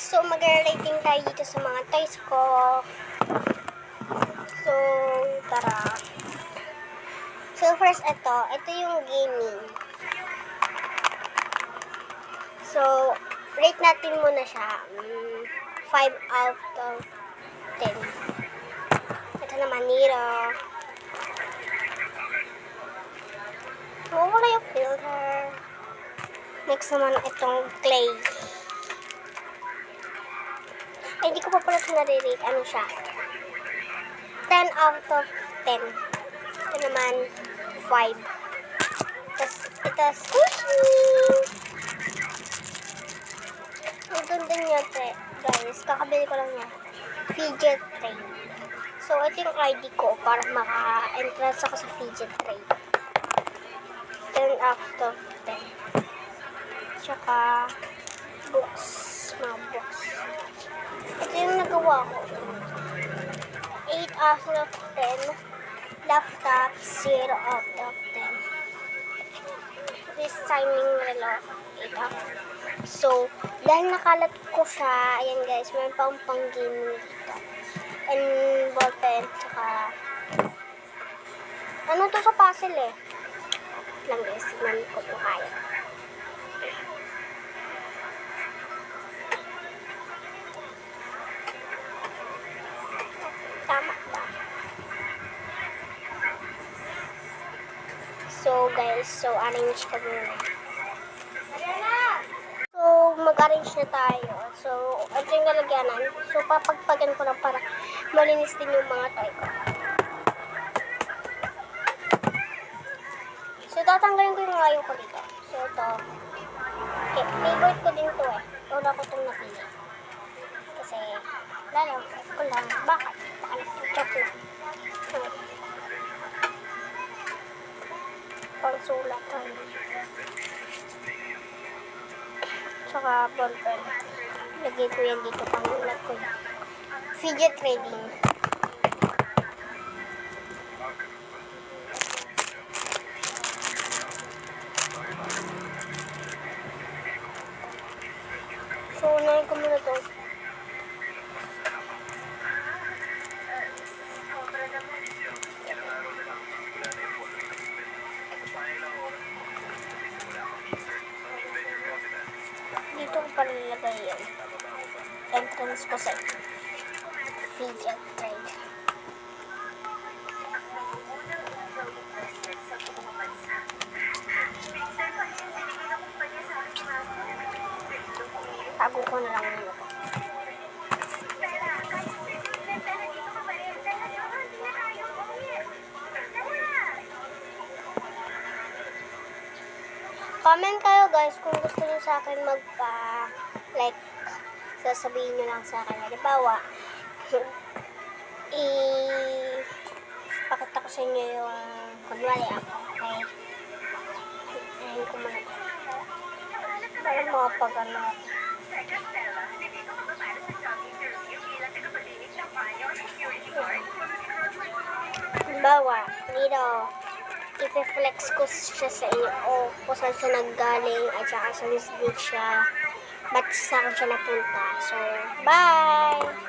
So, mag-rating tayo dito sa mga toys ko. So, tara. So, first, ito yung gaming. So, rate natin muna siya. 5 out of 10. Ito naman, Nero. Wala yung filter. Next naman, itong clay. Ay, hindi ko pa pala ito nare-rate. Ano siya? 10 out of 10. Ito naman, 5. Tapos, ito, squishy! Ang ganda niya, guys. Kakabili ko lang niya. Fidget tray. So, ito yung ID ko para maka-entrance ako sa fidget tray. 10 out of 10. Tsaka, books. Mga books. Ito yung nagawa ko. 8 out of 10. Laptop, 0 out of 10. This timing relo, 8 out. So, dahil nakalat ko siya, ayan guys, may pang gaming dito. And ballpen, tsaka ano to sa puzzle eh. Lang guys, tignan ko kung kaya. Tama ba? So guys, arrange ka muna. So, mag-arrange na tayo. So, ito yung nalagyanan. So, papagpagan ko lang para malinis din yung mga toy ko. So, tatanggalin ko yung ngayon ko dito. So, ito. Okay, favorite ko din to eh. Wala ko itong napili. Kasi, lalo ko lang. Bakit? Joke lang. Pang-sulat. Tsaka ballpen. Lagay ko yan dito. Pang-ulat ko yan. Fidget trading. So, unahin ko muna ito. Dito ko pala nilagay yan. Entrance ko sa fidget trade. Tago ko na lang yun ako. Comment kayo guys kung gusto niyo sa akin like, sasabihin nyo lang sa akin. Halimbawa, pakita ko sa inyo yung kunwari ako. Okay? Ayan ko muna ito. Para makapag-ano ako. Halimbawa, dito, i-flex ko siya sa inyo o kung saan siya naggaling at saka sa siya ba't sa akin siya napunta. So, bye!